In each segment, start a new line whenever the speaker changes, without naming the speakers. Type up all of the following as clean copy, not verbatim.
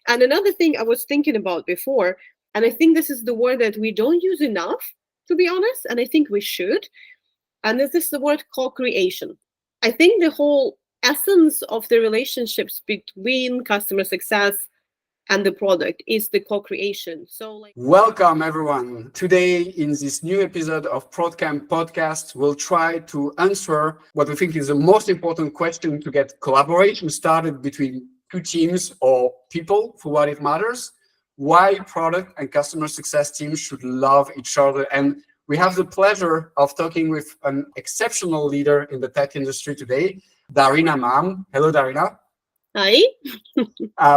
And another thing I was thinking about before, and I think this is the word that we don't use enough, to be honest, and I think we should, and this is the word co-creation. I think the whole essence of the relationships between customer success and the product is the co-creation. So like,
welcome everyone. Today in this new episode of ProdCamp Podcast, we'll try to answer what we think is the most important question to get collaboration started between two teams or people for what it matters, why product and customer success teams should love each other. And we have the pleasure of talking with an exceptional leader in the tech industry today, Darrena Mamm. Hello, Darrena.
hi.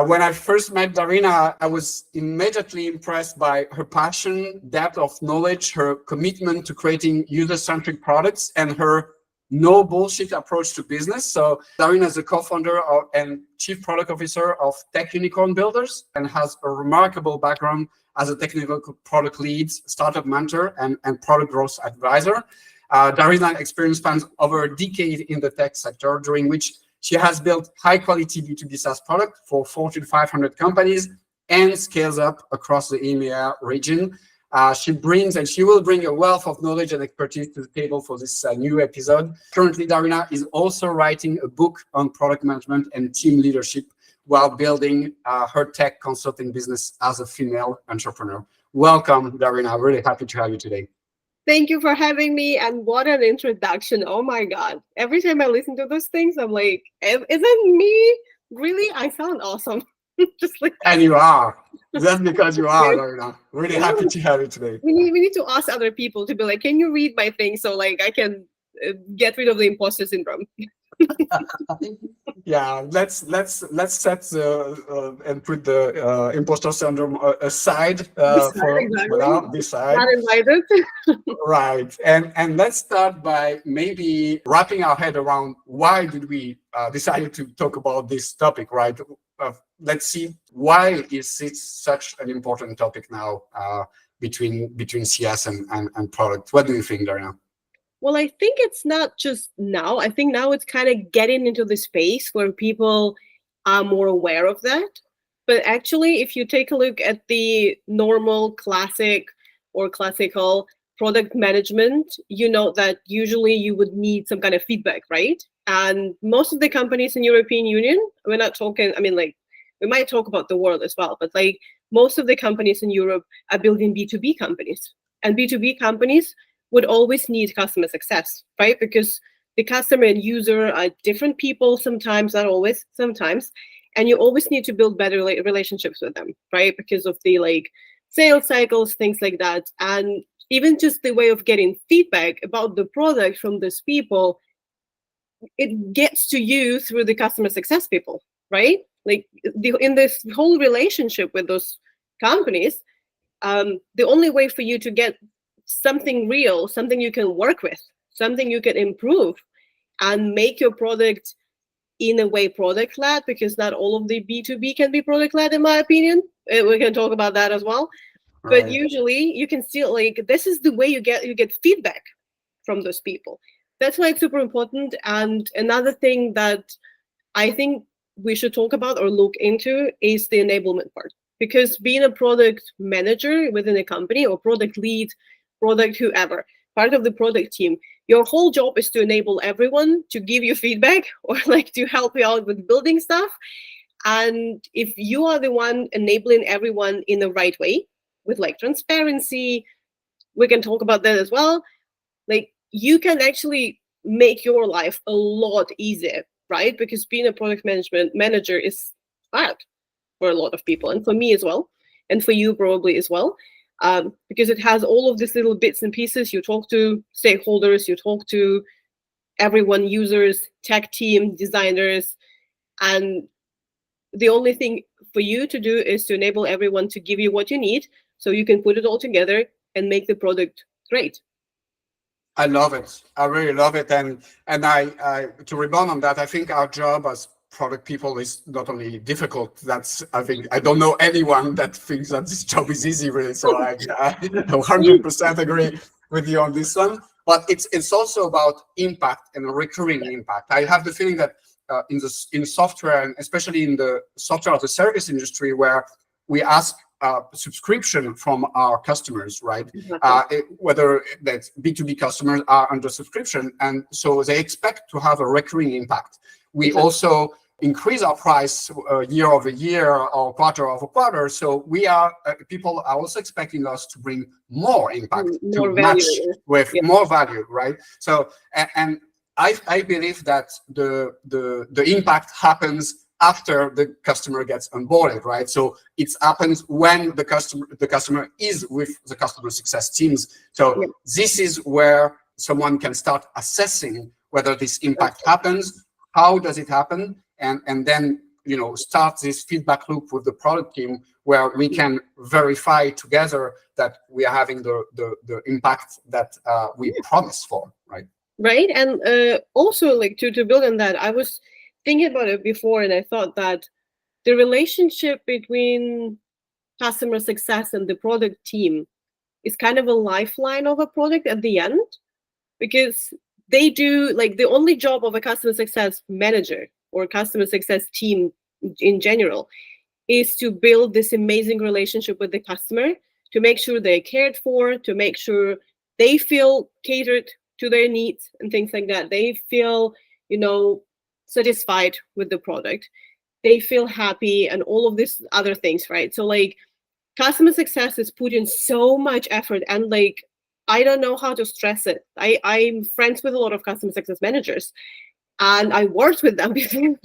When I first met Darrena, I was immediately impressed by her passion, depth of knowledge, her commitment to creating user-centric products, and her no bullshit approach to business. So Darrena is a co-founder and chief product officer of Tech Unicorn Builders and has a remarkable background as a technical product lead, startup mentor, and product growth advisor. Darrena's experience spans over a decade in the tech sector, during which she has built high-quality B2B SaaS product for Fortune 500 companies and scales up across the EMEA region. She brings and she will bring a wealth of knowledge and expertise to the table for this new episode. Currently, Darrena is also writing a book on product management and team leadership while building her tech consulting business as a female entrepreneur. Welcome, Darrena. I'm really happy to have you today.
Thank you for having me. And what an introduction. Oh my God. Every time I listen to those things, I'm like, isn't me? Really? I sound awesome. Just like,
and you are. That's because you are, Darrena. Really happy to have you today.
We need to ask other people to be like, can you read my thing so like I can get rid of the imposter syndrome?
Yeah, let's set and put the imposter syndrome aside for now. Beside.
Not invited.
Right, and let's start by maybe wrapping our head around why did we decide to talk about this topic, right? Let's see, why is it such an important topic now between CS and product? What do you think, Darrena?
Well, I think it's not just now. I think now it's kind of getting into the space where people are more aware of that. But actually, if you take a look at the normal classical product management, you know that usually you would need some kind of feedback, right? And most of the companies in European Union, we're not talking, I mean, like, we might talk about the world as well, but like most of the companies in Europe are building B2B companies. And B2B companies would always need customer success, right? Because the customer and user are different people sometimes, not always, sometimes. And you always need to build better relationships with them, right? Because of the like sales cycles, things like that. And even just the way of getting feedback about the product from these people, it gets to you through the customer success people, right? Like in this whole relationship with those companies, the only way for you to get something real, something you can work with, something you can improve and make your product in a way product-led, because not all of the B2B can be product-led, in my opinion. We can talk about that as well. Right. But usually you can still, like, this is the way you get feedback from those people. That's why it's super important. And another thing that I think we should talk about or look into is the enablement part. Because being a product manager within a company or product lead, product whoever, part of the product team, your whole job is to enable everyone to give you feedback or like to help you out with building stuff. And if you are the one enabling everyone in the right way with like transparency, we can talk about that as well. Like you can actually make your life a lot easier, right? Because being a product management manager is hard for a lot of people, and for me as well, and for you probably as well. Because it has all of these little bits and pieces. You talk to stakeholders, you talk to everyone, users, tech team, designers, and the only thing for you to do is to enable everyone to give you what you need so you can put it all together and make the product great.
I love it. I really love it. And I to rebound on that, I think our job as product people is not only difficult. I think I don't know anyone that thinks that this job is easy, really. So I 100% agree with you on this one. But it's also about impact and recurring impact. I have the feeling that in software, and especially in the software as a service industry, where we ask subscription from our customers, right? Whether that's B2B customers are under subscription, and so they expect to have a recurring impact. We also increase our price year over year or quarter over quarter. So people are also expecting us to bring more impact,
more
to
value,
match with more value, right? So, and I believe that the impact happens after the customer gets onboarded, right? So it happens when the customer is with the customer success teams. So this is where someone can start assessing whether this impact happens, how does it happen, and then start this feedback loop with the product team, where we can verify together that we are having the impact that we promised for, right?
Right. And also, like, to build on that, I was thinking about it before, and I thought that the relationship between customer success and the product team is kind of a lifeline of a product at the end, because they do, like, the only job of a customer success manager or customer success team in general is to build this amazing relationship with the customer, to make sure they're cared for, to make sure they feel catered to their needs and things like that. They feel, satisfied with the product. They feel happy and all of these other things, right? So, like, customer success is put in so much effort, and, like, I don't know how to stress it. I'm friends with a lot of customer success managers, and I worked with them before.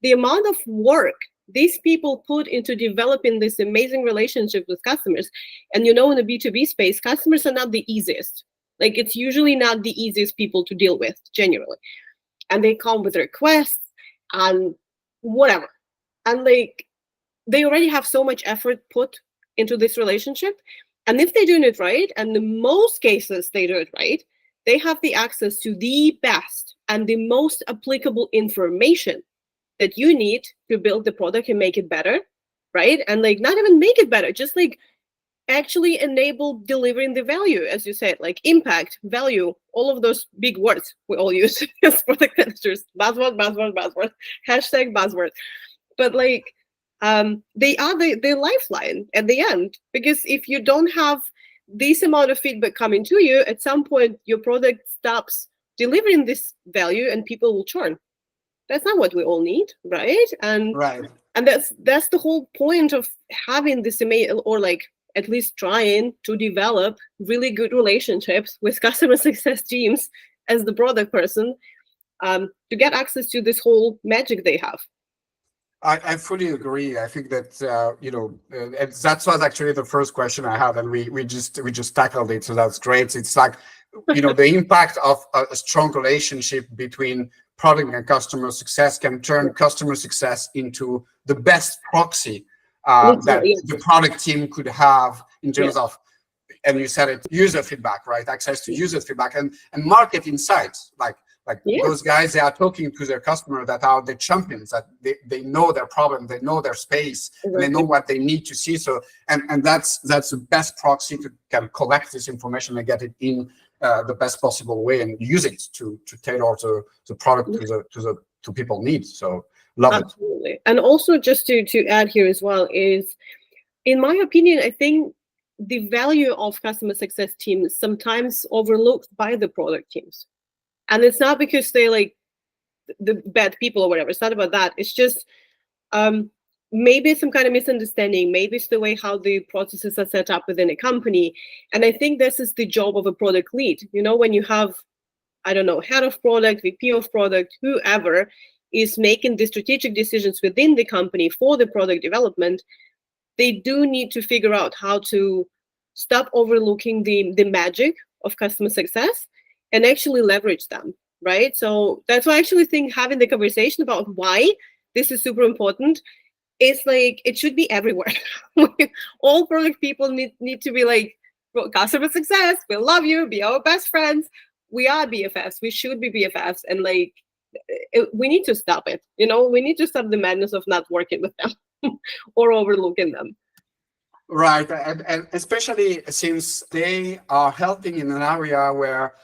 The amount of work these people put into developing this amazing relationship with customers. And in the B2B space, customers are not the easiest. Like, it's usually not the easiest people to deal with, generally. And they come with requests and whatever. And, like, they already have so much effort put into this relationship. And if they're doing it right, and in most cases they do it right, they have the access to the best and the most applicable information that you need to build the product and make it better, right? And, like, not even make it better, just, like, actually enable delivering the value, as you said, like impact, value, all of those big words we all use as product managers. Buzzword, hashtag buzzword. But, like, they are the lifeline at the end, because if you don't have this amount of feedback coming to you, at some point your product stops delivering this value and people will churn. That's not what we all need, right? And that's the whole point of having this amazing, or, like, at least trying to develop really good relationships with customer success teams as the product person, to get access to this whole magic they have.
I fully agree. I think that and that was actually the first question I had, and we just tackled it, so that's great. It's like, the impact of a strong relationship between product and customer success can turn customer success into the best proxy that the product team could have in terms of, and you said it, user feedback, right? Access to user feedback and market insights. Like those guys, they are talking to their customer that are the champions, that they know their problem, they know their space, and they know what they need to see. So, and that's the best proxy to can collect this information and get it in the best possible way and use it to tailor the product to people needs. So love
Absolutely. It. And also, just to add here as well, is, in my opinion, I think the value of customer success teams is sometimes overlooked by the product teams. And it's not because they're, like, the bad people or whatever. It's not about that. It's just maybe some kind of misunderstanding. Maybe it's the way how the processes are set up within a company. And I think this is the job of a product lead. When you have, I don't know, head of product, VP of product, whoever is making the strategic decisions within the company for the product development, they do need to figure out how to stop overlooking the magic of customer success and actually leverage them, right? So that's why I actually think having the conversation about why this is super important is, like, it should be everywhere. All product people need to be like, well, customer success, we love you, be our best friends. We are BFFs, we should be BFFs, and, like, we need to stop it. We need to stop the madness of not working with them or overlooking them.
Right, and especially since they are helping in an area where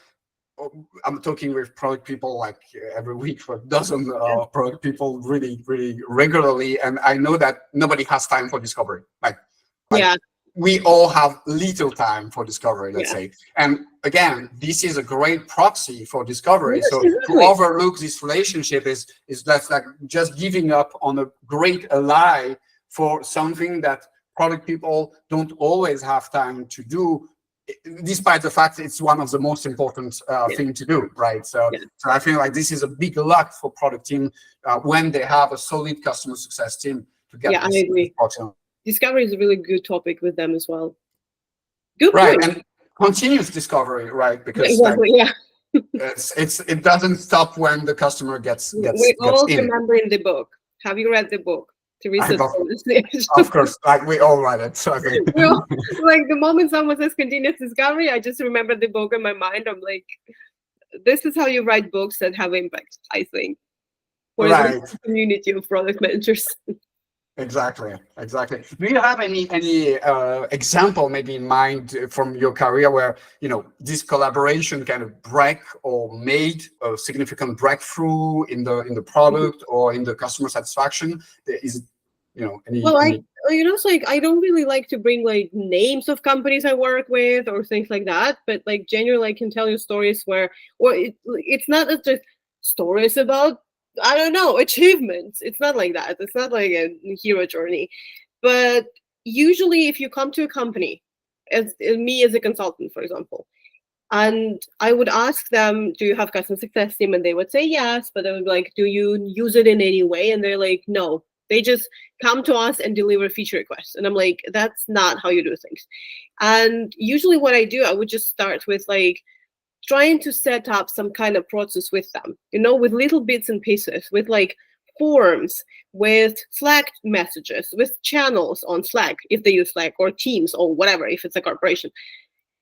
I'm talking with product people like every week for a dozen product people really, really regularly. And I know that nobody has time for discovery. Like
Yeah.
we all have little time for discovery, let's
Yeah.
say. And again, this is a great proxy for discovery.
Yes,
So
exactly.
to overlook this relationship is that's like just giving up on a great ally for something that product people don't always have time to do, despite the fact it's one of the most important thing to do, right? So I feel like this is a big luck for product team when they have a solid customer success team to get
I agree. Discovery is a really good topic with them as well. Good point.
And continuous discovery, right? Because
exactly,
it doesn't stop when the customer gets
we all
in.
remember in the book. Have you read the book?
Of course, like we all read it. So I think
like the moment someone says continuous discovery, I just remember the book in my mind. I'm like, this is how you write books that have impact, I think, for the community of product managers.
Exactly. Do you have any example maybe in mind from your career where this collaboration kind of break or made a significant breakthrough in the product or in the customer satisfaction? Is any?
Well, it's like I don't really like to bring like names of companies I work with or things like that, but like generally I can tell you stories where, or it's not just stories about, I don't know, achievements. It's not like that. It's not like a hero journey. But usually if you come to a company, as me as a consultant, for example, and I would ask them, do you have customer success team? And they would say yes, but I would be like, do you use it in any way? And they're like, no. They just come to us and deliver feature requests. And I'm like, that's not how you do things. And usually what I do, I would just start with like, trying to set up some kind of process with them, with little bits and pieces, with like forms, with Slack messages, with channels on Slack, if they use Slack, or Teams, or whatever, if it's a corporation.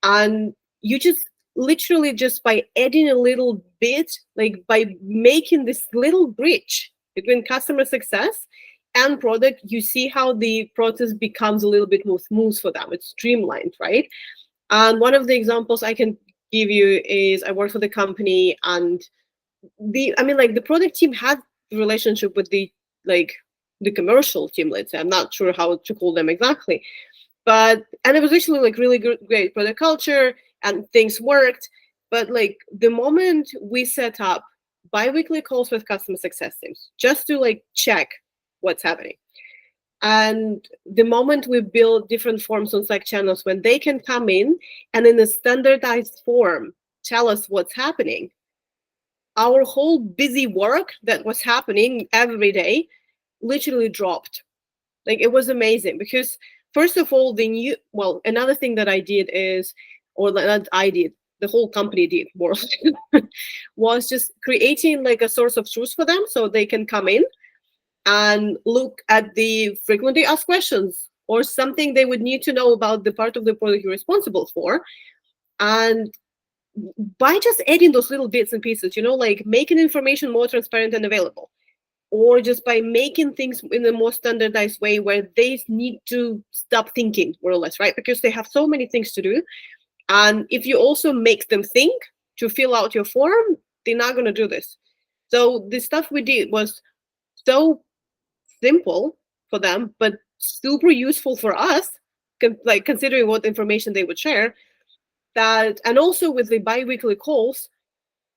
And you just literally just by adding a little bit, like by making this little bridge between customer success and product, you see how the process becomes a little bit more smooth for them. It's streamlined, right? And one of the examples I can give you is I work for the company, and the product team had a relationship with the commercial team, let's say. I'm not sure how to call them exactly, and it was actually like really good, great product culture, and things worked. But like the moment we set up bi-weekly calls with customer success teams just to like check what's happening, and the moment we build different forms on Slack channels when they can come in and in a standardized form tell us what's happening, our whole busy work that was happening every day literally dropped. Like it was amazing because first of all, another thing that I did is, or that I did, the whole company did more, was just creating like a source of truth for them so they can come in and look at the frequently asked questions or something they would need to know about the part of the product you're responsible for. And by just adding those little bits and pieces, like making information more transparent and available, or just by making things in a more standardized way where they need to stop thinking, more or less, right? Because they have so many things to do. And if you also make them think to fill out your form, they're not going to do this. So the stuff we did was so simple for them, but super useful for us, considering what information they would share. And also with the bi-weekly calls,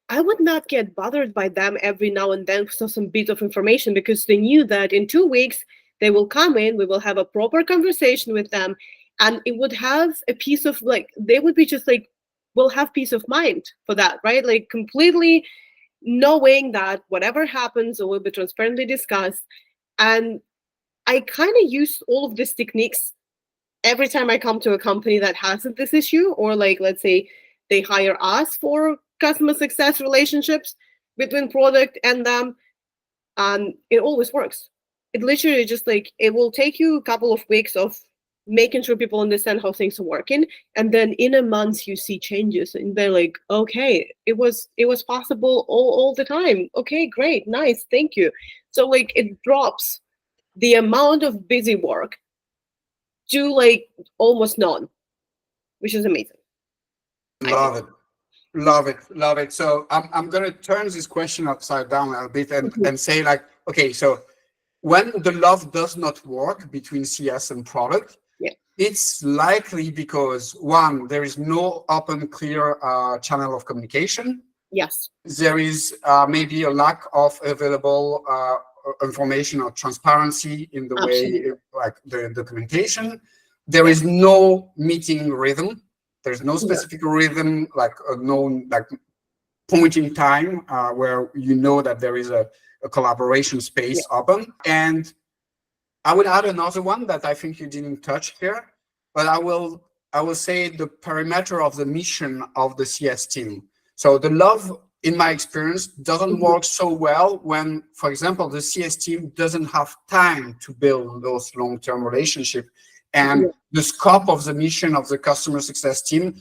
I would not get bothered by them every now and then for some bit of information, because they knew that in 2 weeks they will come in, we will have a proper conversation with them, and it would have a piece of they would be just like, we'll have peace of mind for that, right? Like completely knowing that whatever happens, it will be transparently discussed. And I kind of use all of these techniques every time I come to a company that has this issue, or let's say they hire us for customer success relationships between product and them, and it always works. It literally just it will take you a couple of weeks of making sure people understand how things are working, and then in a month you see changes, and they're like, okay, it was possible all the time. Okay, great, nice, thank you. So it drops the amount of busy work to almost none, which is amazing.
Love it. Love it. So I'm gonna turn this question upside down a bit and say like, okay, so when the love does not work between CS and product,
Yeah.
it's likely because one, there is no open, clear channel of communication.
Yes.
There is maybe a lack of available information or transparency in the
Absolutely.
way, like the documentation. There is no meeting rhythm. There's no specific rhythm, like a known like point in time where you know that there is a collaboration space open. And I would add another one that I think you didn't touch here, but I will say the perimeter of the mission of the CS team. So the love, in my experience, doesn't work so well when, for example, the CS team doesn't have time to build those long-term relationships. And the scope of the mission of the customer success team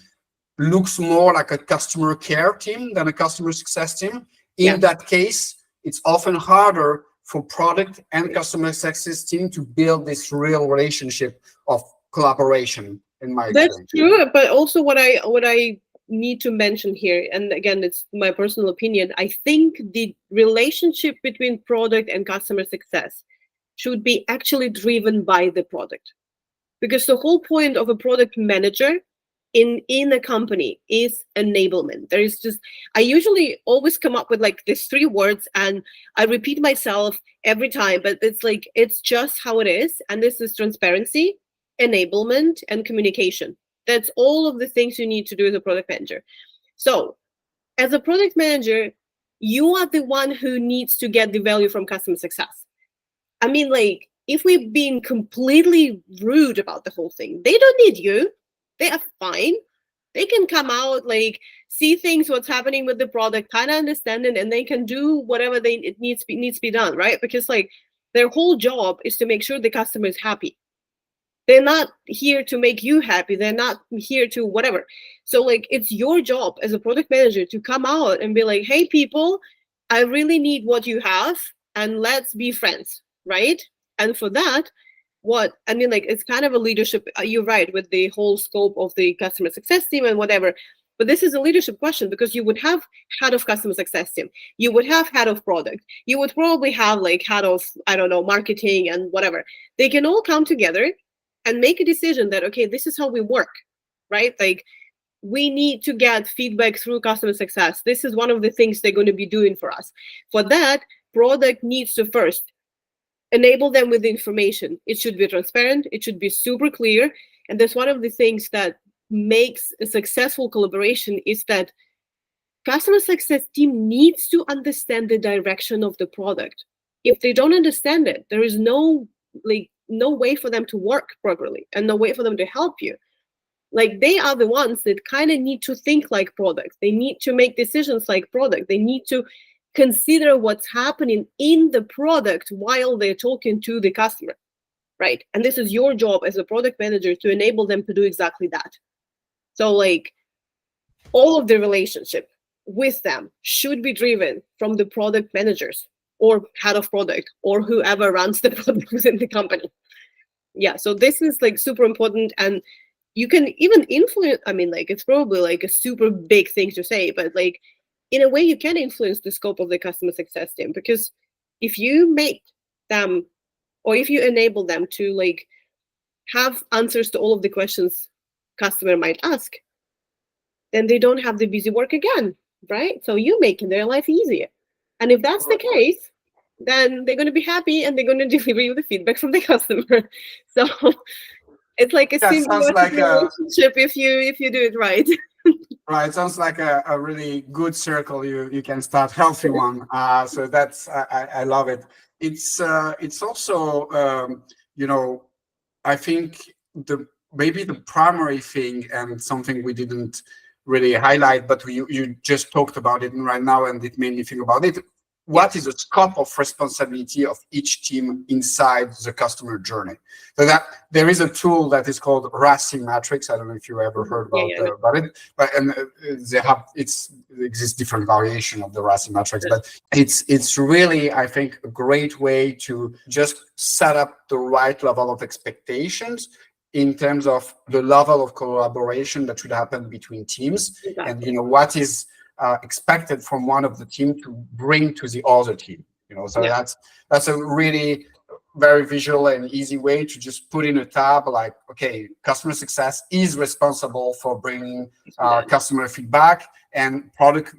looks more like a customer care team than a customer success team. In that case, it's often harder for product and customer success team to build this real relationship of collaboration, in my experience.
That's true, but also what I need to mention here, and again, it's my personal opinion, I think the relationship between product and customer success should be actually driven by the product. Because the whole point of a product manager in a company is enablement. There is just, I usually always come up with like these 3 words and I repeat myself every time, but it's like, it's just how it is. And this is transparency, enablement, and communication. That's all of the things you need to do as a product manager. So as a product manager, you are the one who needs to get the value from customer success. I mean, like, if we've been completely rude about the whole thing, they don't need you. They are fine. They can come out, like, see things, what's happening with the product, kind of understand it, and they can do whatever it needs to be done, right? Because like their whole job is to make sure the customer is happy. They're not here to make you happy. They're not here to whatever. So like it's your job as a product manager to come out and be like, hey, people, I really need what you have, and let's be friends, right? And for that, it's kind of a leadership, you're right, with the whole scope of the customer success team and whatever. But this is a leadership question because you would have head of customer success team. You would have head of product. You would probably have like head of, I don't know, marketing and whatever. They can all come together and make a decision that, okay, this is how we work, right? Like we need to get feedback through customer success. This is one of the things they're going to be doing for us. For that, product needs to first enable them with the information. It should be transparent. It should be super clear. And that's one of the things that makes a successful collaboration is that customer success team needs to understand the direction of the product. If they don't understand it, there is no way for them to work properly and no way for them to help you. Like they are the ones that kind of need to think like product. They need to make decisions like product. They need to consider what's happening in the product while they're talking to the customer, right? And this is your job as a product manager to enable them to do exactly that. So like all of the relationship with them should be driven from the product managers or head of product or whoever runs the product within the company. Yeah, so this is like super important, and you can even influence, it's probably like a super big thing to say, but like in a way you can influence the scope of the customer success team, because if you make them or if you enable them to like have answers to all of the questions customer might ask, then they don't have the busy work again, right? So you're making their life easier. And if that's the case, then they're going to be happy and they're going to deliver you the feedback from the customer. So it's like a symbiotic relationship if you do it right.
Right, sounds like a really good circle. You can start healthy one. So that's I love it. It's also I think maybe the primary thing and something we didn't really highlight, but you just talked about it right now, and it made me think about it. What is the scope of responsibility of each team inside the customer journey? So that there is a tool that is called RACI Matrix. I don't know if you ever heard about it, but there exists different variation of the RACI Matrix, but it's really, I think, a great way to just set up the right level of expectations in terms of the level of collaboration that should happen between teams, and what is expected from one of the team to bring to the other team. So that's a really very visual and easy way to just put in a tab like, okay, customer success is responsible for bringing customer feedback, and product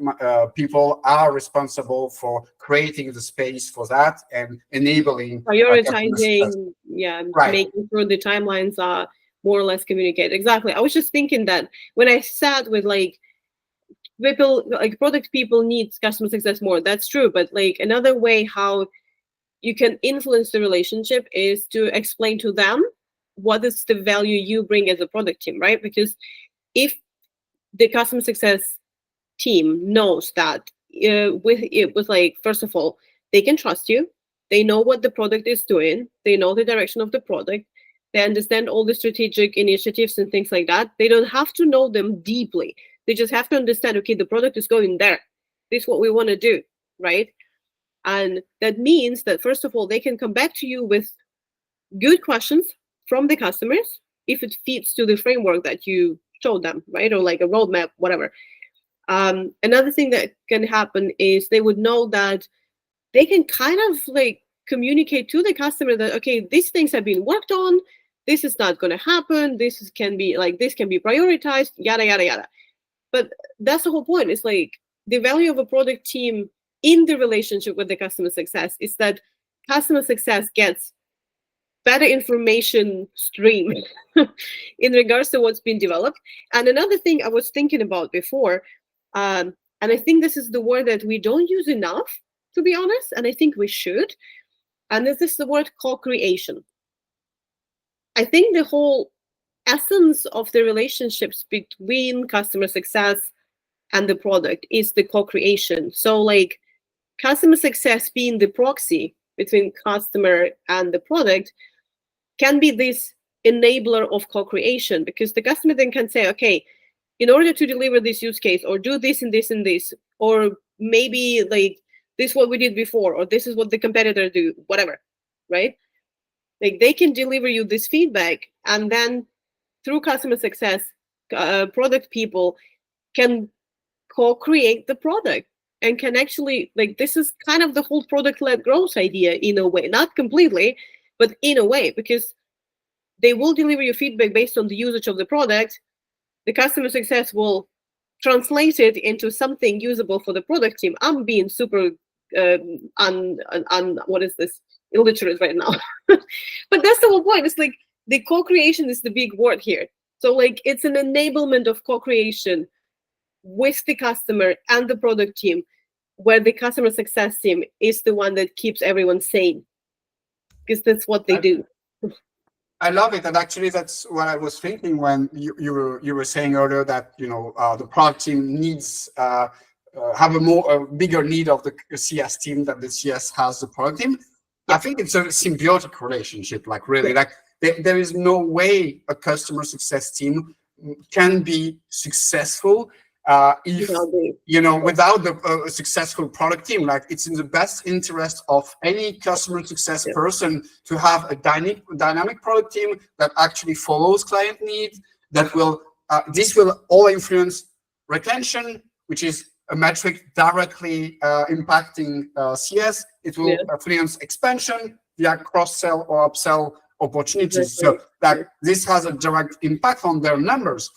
people are responsible for creating the space for that and enabling
prioritizing, making sure the timelines are more or less communicated. Exactly. I was just thinking that when I sat with people, product people need customer success more. That's true. But another way how you can influence the relationship is to explain to them what is the value you bring as a product team, right? Because if the customer success team knows that first of all, they can trust you, they know what the product is doing, they know the direction of the product, they understand all the strategic initiatives and things like that. They don't have to know them deeply. They just have to understand, okay, the product is going there. This is what we want to do, right? And that means that, first of all, they can come back to you with good questions from the customers if it fits to the framework that you showed them, right? Or a roadmap, whatever. Another thing that can happen is they would know that they can kind of communicate to the customer that, okay, these things have been worked on. This is not going to happen. This can be prioritized, yada, yada, yada. But that's the whole point. It's the value of a product team in the relationship with the customer success is that customer success gets better information stream in regards to what's been developed. And another thing I was thinking about before, and I think this is the word that we don't use enough, to be honest, and I think we should, and this is the word co-creation. I think the whole essence of the relationships between customer success and the product is the co-creation. So customer success being the proxy between customer and the product can be this enabler of co-creation, because the customer then can say, okay, in order to deliver this use case, or do this and this and this, or maybe this is what we did before, or this is what the competitor do, whatever, right? They can deliver you this feedback, and then through customer success, product people can co-create the product and can actually, this is kind of the whole product-led growth idea in a way, not completely, but in a way, because they will deliver you feedback based on the usage of the product. The customer success will translate it into something usable for the product team. I'm being super what is this, illiterate right now. But that's the whole point. It's the co-creation is the big word here. So it's an enablement of co-creation with the customer and the product team, where the customer success team is the one that keeps everyone sane, because that's what they do.
I love it, and actually that's what I was thinking when you were saying earlier that the product team needs have a bigger need of the CS team than the CS has the product team. Yeah. I think it's a symbiotic relationship. Really, there is no way a customer success team can be successful if without the successful product team. It's in the best interest of any customer success person to have a dynamic product team that actually follows client needs, that will this will all influence retention, which is a metric directly impacting CS. It will influence expansion via cross-sell or upsell opportunities. So that this has a direct impact on their numbers.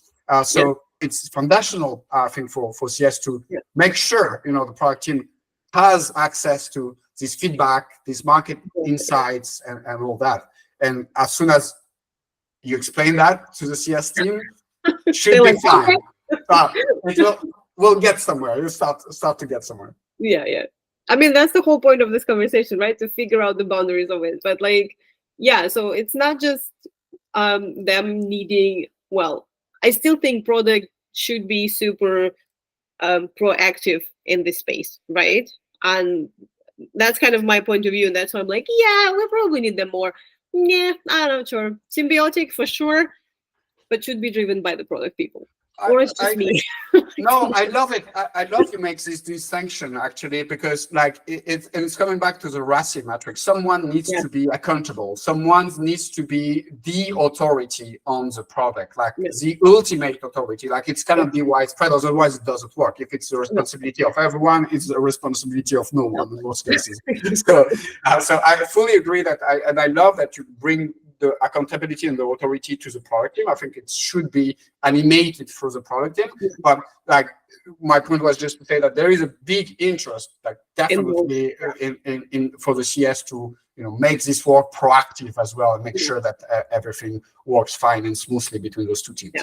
It's foundational, I think, for CS to make sure the product team has access to this feedback, these market insights, and all that. And as soon as you explain that to the CS team, should be fine. We'll get somewhere. You'll start to get somewhere.
Yeah. I mean, that's the whole point of this conversation, right? To figure out the boundaries of it. But so it's not just them needing, I still think product should be super proactive in this space, right? And that's kind of my point of view. And that's why I'm we probably need them more. Yeah, I'm not sure. Symbiotic for sure, but should be driven by the product people. Or it's just me.
No, I love it. I love you make this distinction actually, because like it's coming back to the RACI matrix. Someone needs to be accountable. Someone needs to be the authority on the product, like the ultimate authority. Like it's cannot be widespread, otherwise it doesn't work. If it's the responsibility of everyone, it's the responsibility of no one in most cases. So I fully agree that I love that you bring the accountability and the authority to the product team. I think it should be animated through the product team. But like my point was just to say that there is a big interest, like definitely in for the CS to make this work proactive as well and make sure that everything works fine and smoothly between those two teams.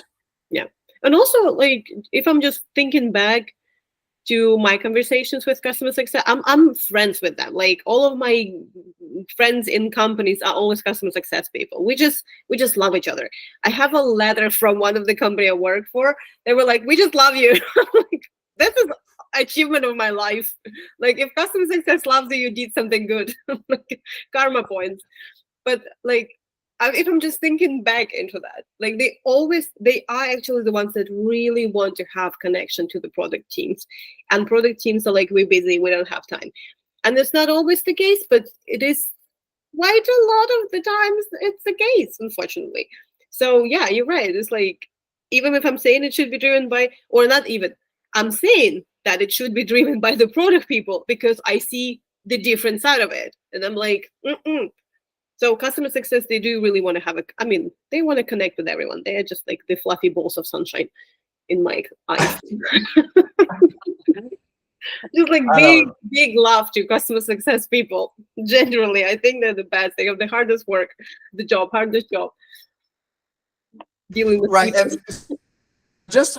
Yeah. And also, like, if I'm just thinking back to my conversations with customer success, I'm friends with them. Like all of my friends in companies are always customer success people. We just love each other. I have a letter from one of the company I work for. They were like, "We just love you." Like, this is achievement of my life. Like if customer success loves you, you did something good. Like karma points. But like if I'm just thinking back into that, like they are actually the ones that really want to have connection to the product teams, and product teams are like, we're busy, we don't have time. And it's not always the case, but it is quite a lot of the times it's the case, unfortunately. So yeah, you're right. It's like, even if I'm saying it should be driven by, or not even, I'm saying that it should be driven by the product people because I see the different side of it. And I'm like, So customer success, they do really want to have they want to connect with everyone. They're just like the fluffy balls of sunshine in my eyes. Just like big love to customer success people. Generally, I think they're the best. They have the hardest work, hardest job. Dealing with
people.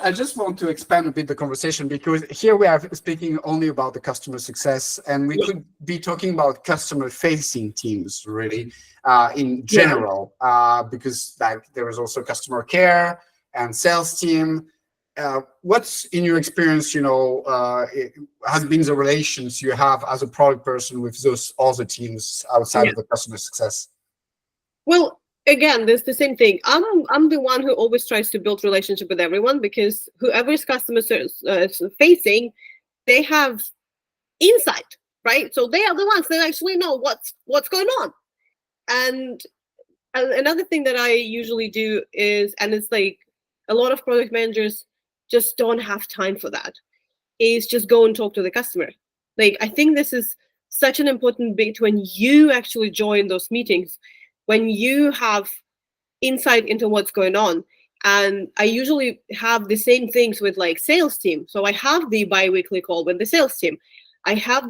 I just want to expand a bit the conversation, because here we are speaking only about the customer success, and we could be talking about customer-facing teams, really, in general, because like there is also customer care and sales team. What's in your experience, has been the relations you have as a product person with those other teams outside of the customer success?
Well, again, there's the same thing. I'm the one who always tries to build relationship with everyone, because whoever is customer facing, they have insight, right? So they are the ones that actually know what's going on. And another thing that I usually do is, and it's like a lot of product managers just don't have time for that, is just go and talk to the customer. Like, I think this is such an important bit when you actually join those meetings, when you have insight into what's going on. And I usually have the same things with like sales team. So I have the bi-weekly call with the sales team. I have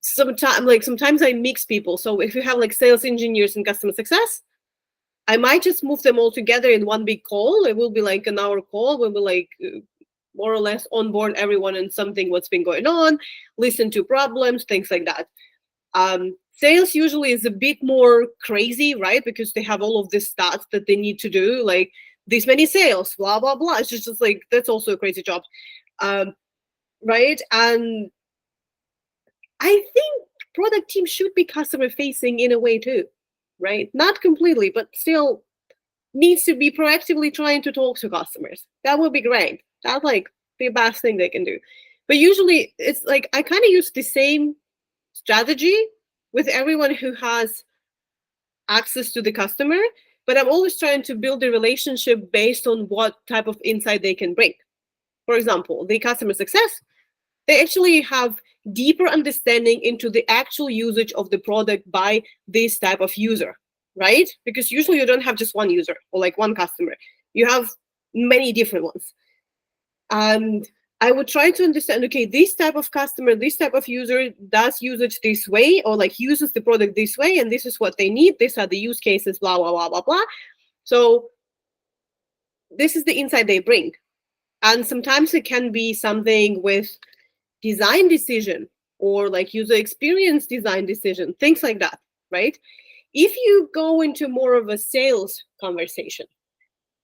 sometimes I mix people. So if you have like sales engineers and customer success, I might just move them all together in one big call. It will be like an hour call. We'll be like more or less onboard everyone in something, what's been going on, listen to problems, things like that. Sales usually is a bit more crazy, right? Because they have all of these stats that they need to do, like this many sales, blah, blah, blah. It's just like, that's also a crazy job, right? And I think product team should be customer facing in a way too, right? Not completely, but still needs to be proactively trying to talk to customers. That would be great. That's like the best thing they can do. But usually it's like, I kind of use the same strategy with everyone who has access to the customer, but I'm always trying to build a relationship based on what type of insight they can bring. For example, the customer success, they actually have deeper understanding into the actual usage of the product by this type of user, right? Because usually you don't have just one user or like one customer. You have many different ones. And I would try to understand, okay, this type of customer, this type of user does usage this way, or like uses the product this way, and this is what they need. These are the use cases, blah, blah, blah, blah, blah. So this is the insight they bring. And sometimes it can be something with design decision or like user experience design decision, things like that, right? If you go into more of a sales conversation,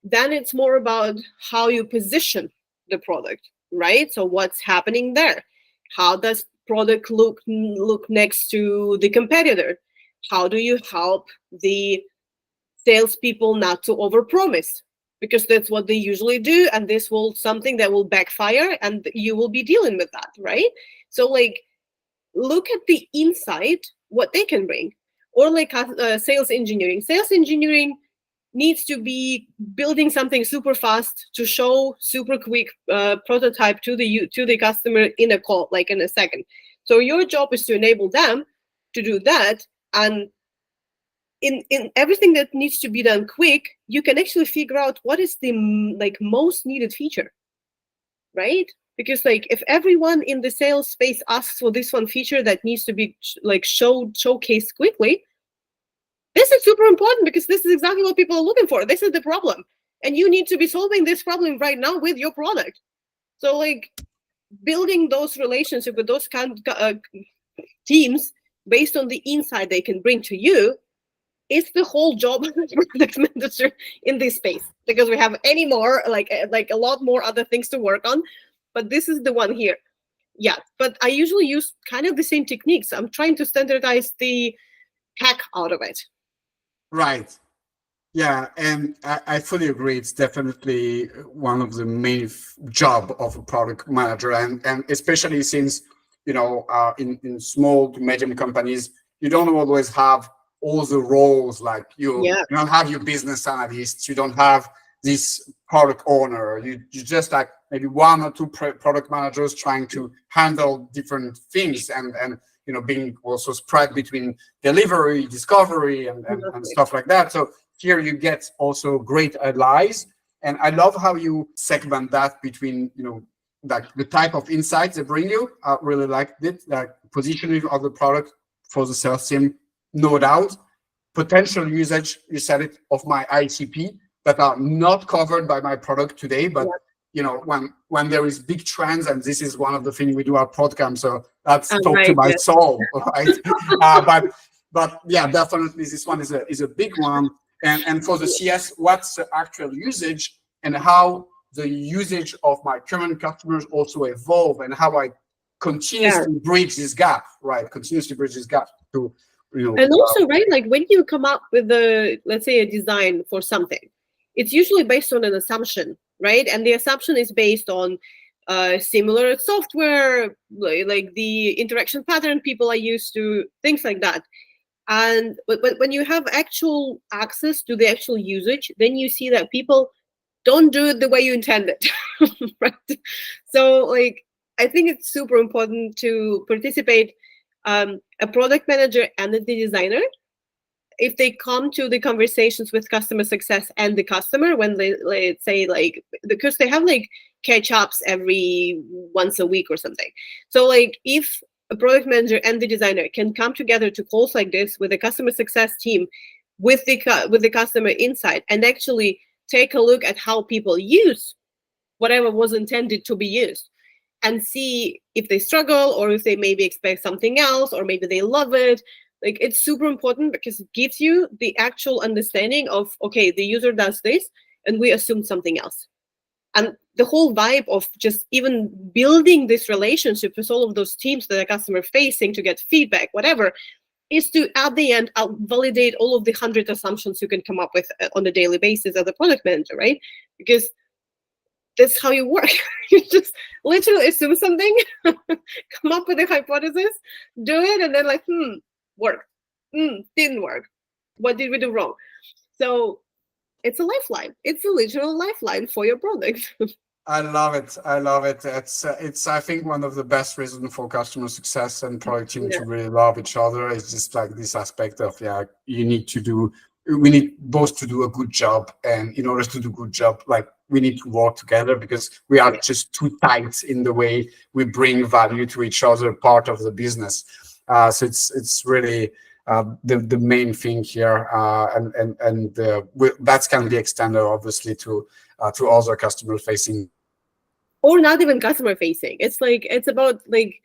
then it's more about how you position the product, right? So what's happening there? How does product look next to the competitor? How do you help the salespeople not to overpromise? because that's what they usually do, and this will something that will backfire, and you will be dealing with that, right? So like, look at the inside, what they can bring. Or like sales engineering. Sales engineering needs to be building something super fast to show super quick prototype to the customer in a call, like in a second. So your job is to enable them to do that, and in everything that needs to be done quick, you can actually figure out what is the like most needed feature, right? Because like, if everyone in the sales space asks for this one feature that needs to be like showcased quickly, this is super important, because this is exactly what people are looking for. This is the problem, and you need to be solving this problem right now with your product. So like, building those relationships with those teams based on the insight they can bring to you is the whole job of the product manager in this space, because we have any more like a lot more other things to work on, but this is the one here. Yeah, but I usually use kind of the same techniques. I'm trying to standardize the hack out of it.
Right. Yeah, and I fully agree. It's definitely one of the main job of a product manager, and especially since, you know, in small to medium companies, you don't always have all the roles. Like you don't have your business analysts, you don't have this product owner. You just like maybe one or two product managers trying to handle different things, and you know, being also spread between delivery, discovery, and stuff like that. So here you get also great allies. And I love how you segment that between, you know, like the type of insights they bring you. I really liked it. Like positioning of the product for the sales team, no doubt. Potential usage, you said it, of my ICP that are not covered by my product today, but you know, when there is big trends, and this is one of the things we do at ProdCamp, so that's talk to my soul, right? But yeah, definitely this one is a big one. And for the CS, what's the actual usage, and how the usage of my current customers also evolve, and how I continuously bridge this gap, right? Continuously bridge this gap to, you know.
And also, right, like when you come up with let's say a design for something, it's usually based on an assumption, right? And the assumption is based on similar software, like the interaction pattern people are used to, things like that. And but when you have actual access to the actual usage, then you see that people don't do it the way you intended, right? So like, I think it's super important to participate, a product manager and the designer, if they come to the conversations with customer success and the customer, when they, let's say, like, because they have like catch-ups every once a week or something. So like, if a product manager and the designer can come together to calls like this with the customer success team, with the customer insight, and actually take a look at how people use whatever was intended to be used, and see if they struggle, or if they maybe expect something else, or maybe they love it. Like, it's super important, because it gives you the actual understanding of, okay, the user does this and we assume something else. And the whole vibe of just even building this relationship with all of those teams that are customer facing to get feedback, whatever, is to, at the end, validate all of the 100 assumptions you can come up with on a daily basis as a product manager, right? Because that's how you work. You just literally assume something, come up with a hypothesis, do it, and then like, worked. Didn't work. What did we do wrong? So it's a lifeline. It's a literal lifeline for your product.
I love it. I love it. It's I think one of the best reasons for customer success and product team to really love each other. It's just like this aspect of, we need both to do a good job, and in order to do a good job, like, we need to work together, because we are just too tight in the way we bring value to each other, part of the business. So it's really the main thing here, and that can be extended obviously to other customer facing,
or not even customer facing. It's like, it's about like,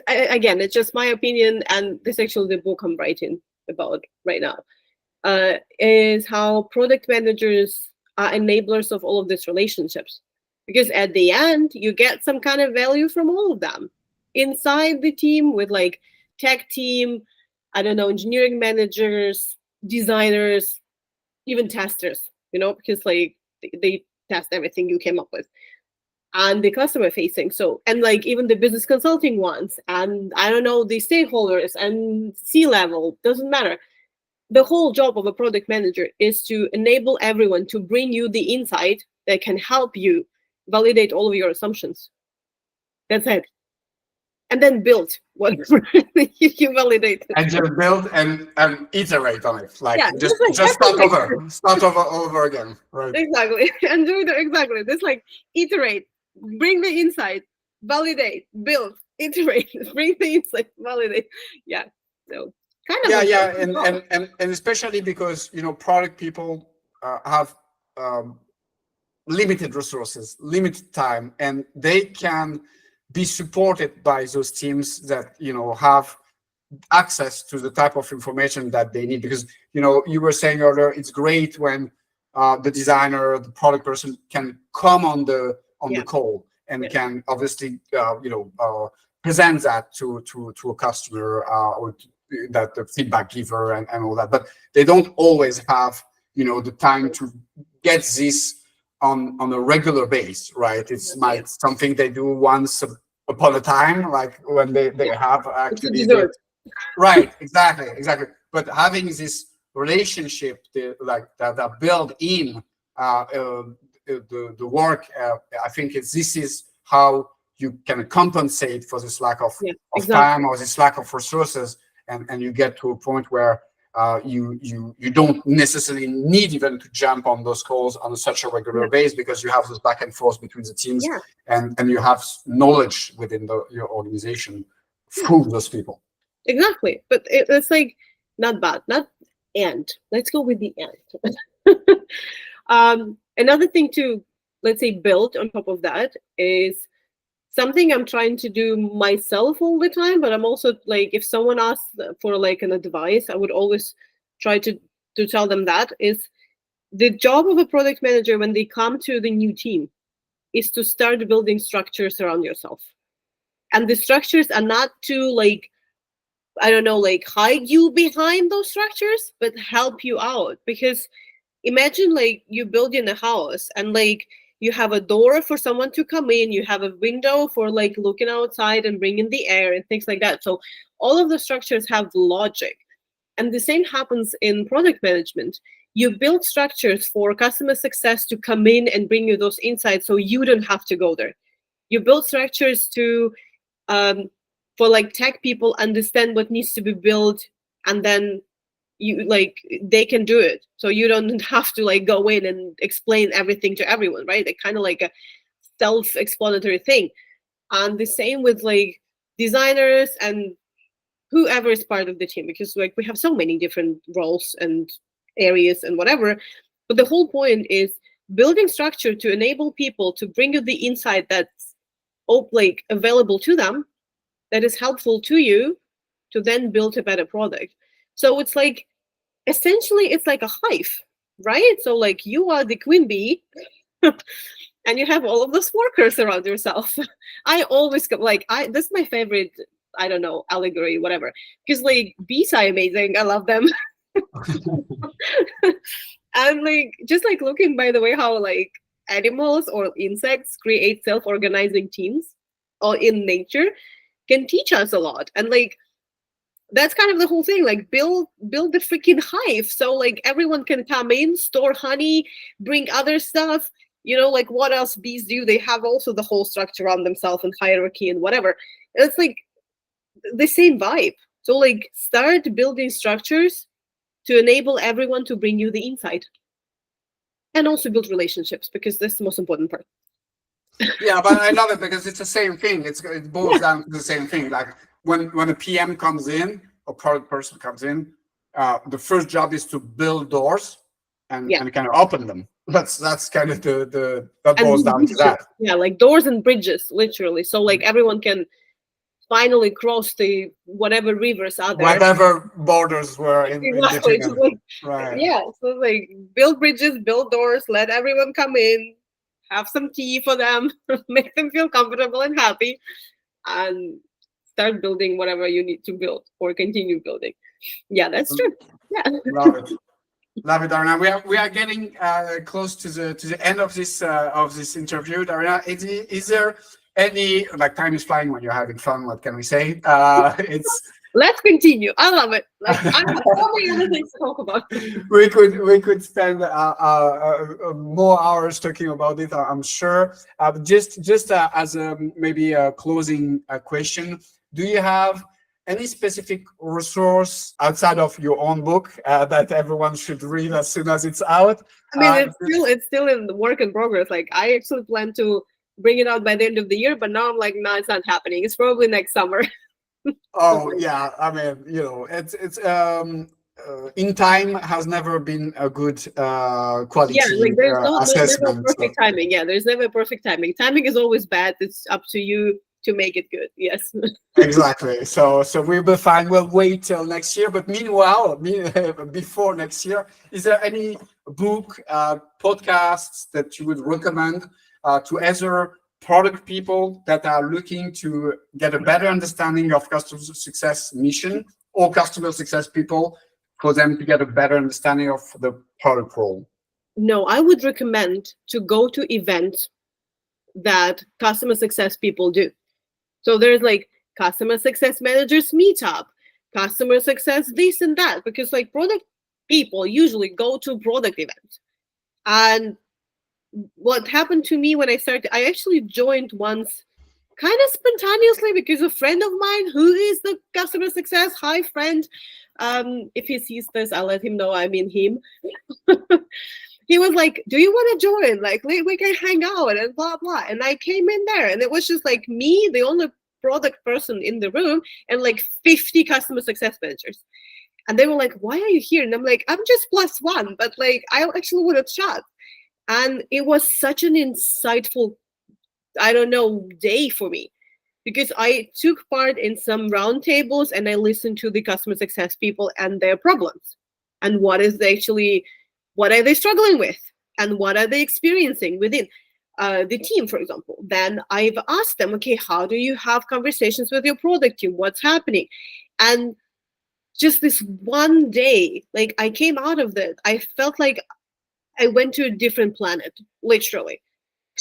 again, it's just my opinion, and this is actually the book I'm writing about right now, is how product managers are enablers of all of these relationships, because at the end you get some kind of value from all of them inside the team, with like tech team, I don't know, engineering managers, designers, even testers, because like they test everything you came up with. And the customer facing, so, and like even the business consulting ones, and I don't know, the stakeholders and C-level, doesn't matter. The whole job of a product manager is to enable everyone to bring you the insight that can help you validate all of your assumptions. That's it. And then build whatever you validate.
And just build and iterate on it. Like,
Yeah,
just start over again. Right.
Exactly. And do it exactly. This like iterate, bring the insight, validate, build, iterate, bring the insight, validate. Yeah. So kind of
and especially because product people have limited resources, limited time, and they can be supported by those teams that have access to the type of information that they need. Because you were saying earlier, it's great when the designer, the product person can come on the call and can obviously present that to a customer or that the feedback giver and all that. But they don't always have the time to get this on a regular basis, right? It's something they do once upon a time, like when they have actually right, exactly. But having this relationship that build in the work, I think this is how you can compensate for this lack of time or this lack of resources, and you get to a point where you don't necessarily need even to jump on those calls on such a regular basis, because you have this back and forth between the teams, and you have knowledge within your organization through those people.
Exactly. But it's like not bad, let's go with the end. Another thing to, let's say, build on top of that is something I'm trying to do myself all the time, but I'm also like, if someone asks for like an advice, I would always try to tell them that is the job of a product manager when they come to the new team is to start building structures around yourself. And the structures are not to like, I don't know, like hide you behind those structures, but help you out. Because imagine like you build in a house and like you have a door for someone to come in, you have a window for like looking outside and bringing the air and things like that. So all of the structures have logic. And the same happens in product management. You build structures for customer success to come in and bring you those insights so you don't have to go there. You build structures to for like tech people understand what needs to be built, and then you like they can do it, so you don't have to like go in and explain everything to everyone, right? Like kind of like a self-explanatory thing. And the same with like designers and whoever is part of the team, because like we have so many different roles and areas and whatever. But the whole point is building structure to enable people to bring you the insight that's like available to them, that is helpful to you, to then build a better product. So it's like, essentially, it's like a hive, right? So like you are the queen bee and you have all of those workers around yourself. I always this is my favorite, I don't know, allegory, whatever. Because like bees are amazing. I love them. And like, just like looking, by the way, how like animals or insects create self-organizing teams or in nature can teach us a lot. And like, that's kind of the whole thing, like build the freaking hive. So like everyone can come in, store honey, bring other stuff, like what else bees do? They have also the whole structure around themselves and hierarchy and whatever. It's like the same vibe. So like start building structures to enable everyone to bring you the insight. And also build relationships, because that's the most important part.
Yeah, but I love it because it's the same thing. It boils down to the same thing. Like when a PM comes in, a product person comes in, the first job is to build doors and kind of open them. That's kind of that boils down to that.
Yeah, like doors and bridges, literally. So like everyone can finally cross the whatever rivers are there.
Whatever borders were in
exactly.
between.
Like,
right.
Yeah, so like build bridges, build doors, let everyone come in, have some tea for them, make them feel comfortable and happy, and start building whatever you need to build or continue building. Yeah, that's true. Yeah.
Love it. Love it, Darrena. We are getting close to the end of this interview, Darrena. Is there any, like, time is flying when you're having fun? What can we say? It's
Let's continue. I love it. Like, I have so many other things to talk about.
we could spend more hours talking about it, I'm sure. Just as maybe a closing question, do you have any specific resource outside of your own book that everyone should read as soon as it's out?
I mean, it's still in the work in progress. Like, I actually plan to bring it out by the end of the year, but now I'm like, no, it's not happening. It's probably next summer.
Oh yeah, I mean, it's in time has never been a good quality
Yeah, like there's never a
assessment.
perfect timing. Yeah, there's never a perfect timing. Timing is always bad. It's up to you to make it good. Yes.
Exactly. So we'll be fine. We'll wait till next year. But meanwhile, before next year, is there any book, podcasts that you would recommend to other product people that are looking to get a better understanding of customer success mission, or customer success people, for them to get a better understanding of the product role?
No, I would recommend to go to events that customer success people do. So there's like customer success managers meetup, customer success this and that, because like product people usually go to product events. And what happened to me when I started, I actually joined once kind of spontaneously because a friend of mine who is the customer success, hi friend, if he sees this, I'll let him know I mean him. He was like, do you want to join? Like, we can hang out and blah, blah. And I came in there and it was just like me, the only product person in the room, and like 50 customer success managers. And they were like, why are you here? And I'm like, I'm just +1, but like, I actually want to chat. And it was such an insightful, I don't know, day for me, because I took part in some roundtables and I listened to the customer success people and their problems and what are they struggling with and what are they experiencing within the team, for example. Then I've asked them, okay, how do you have conversations with your product team? What's happening? And just this one day, like I came out of that, I felt like I went to a different planet, literally.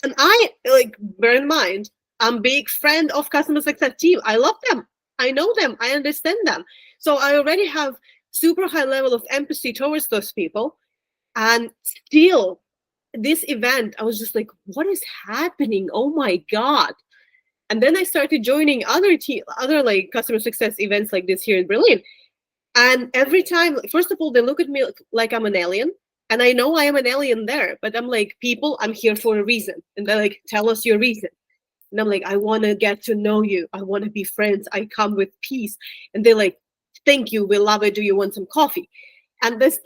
And I, like, bear in mind, I'm a big friend of customer success team. I love them. I know them. I understand them. So I already have super high level of empathy towards those people. And still, this event, I was just like, what is happening? Oh my God. And then I started joining other like customer success events like this here in Berlin. And every time, first of all, they look at me like I'm an alien. And I know I am an alien there, but I'm like, people, I'm here for a reason. And they're like, tell us your reason. And I'm like, I want to get to know you. I want to be friends. I come with peace. And they're like, thank you. We love it. Do you want some coffee? And this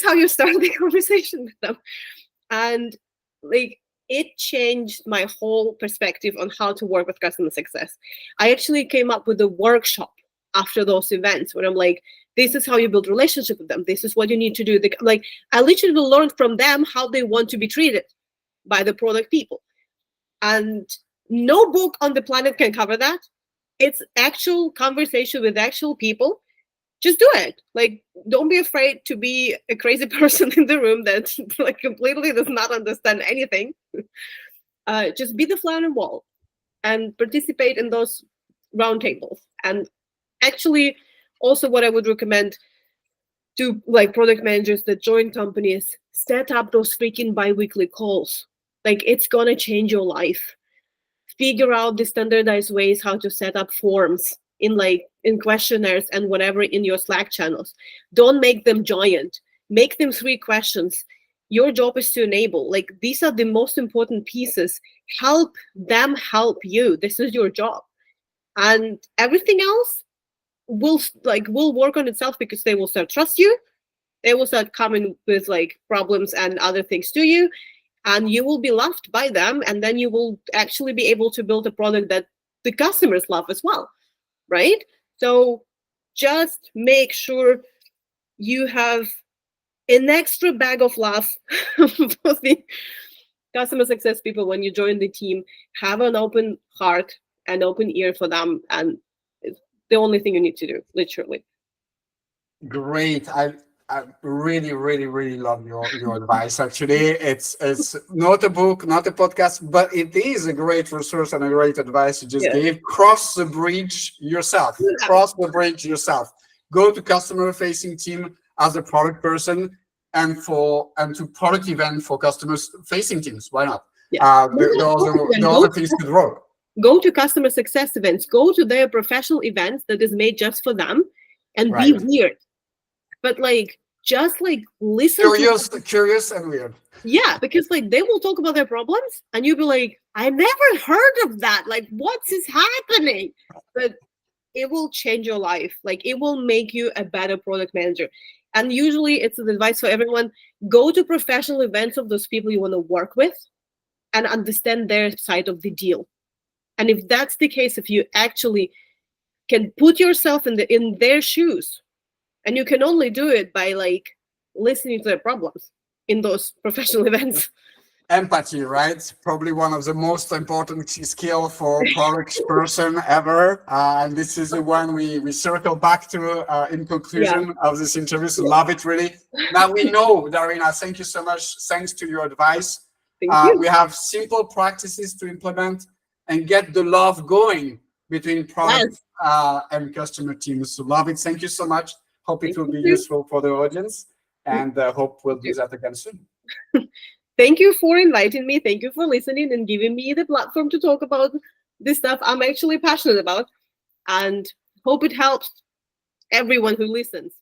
how you start the conversation with them. And like, it changed my whole perspective on how to work with customer success. I actually came up with a workshop after those events where I'm like, this is how you build relationship with them. This is what you need to do. Like, I literally learned from them how they want to be treated by the product people. And no book on the planet can cover that. It's actual conversation with actual people. Just do it. Like, don't be afraid to be a crazy person in the room that like completely does not understand anything. Just be the fly on the wall and participate in those roundtables. And actually, also what I would recommend to like product managers that join companies, set up those freaking bi-weekly calls. Like, it's gonna change your life. Figure out the standardized ways how to set up forms in questionnaires and whatever in your Slack channels. Don't make them giant. Make them 3 questions. Your job is to enable. Like, these are the most important pieces. Help them help you. This is your job. And everything else will work on itself, because they will start trust you. They will start coming with like problems and other things to you, and you will be loved by them. And then you will actually be able to build a product that the customers love as well, right? So just make sure you have an extra bag of love for the customer success people when you join the team. Have an open heart and open ear for them, and it's the only thing you need to do, literally.
Great. I really, really, really love your advice. Actually, it's not a book, not a podcast, but it is a great resource and a great advice you just
Yeah.
gave. Cross the bridge yourself.
Yeah.
Cross the bridge yourself. Go to customer-facing team as a product person, and to product event for customers-facing teams. Why not?
Yeah.
The other things could work.
Go to customer success events. Go to their professional events that is made just for them, and be weird. But like, just like listen.
Curious and weird.
Yeah, because like they will talk about their problems, and you'll be like, I never heard of that. Like, what's is happening? But it will change your life. Like, it will make you a better product manager. And usually, it's an advice for everyone: go to professional events of those people you want to work with, and understand their side of the deal. And if that's the case, if you actually can put yourself in their shoes. And you can only do it by like listening to their problems in those professional events.
Empathy, right? Probably one of the most important skill for product person ever. And this is the one we circle back to in conclusion of this interview. So love it, really. Now we know, Darrena, thank you so much. Thanks to your advice.
Thank you.
We have simple practices to implement and get the love going between product and customer teams. So love it. Thank you so much. Hope it will be useful for the audience, and hope we'll do that again soon.
Thank you for inviting me. Thank you for listening and giving me the platform to talk about this stuff I'm actually passionate about, and hope it helps everyone who listens.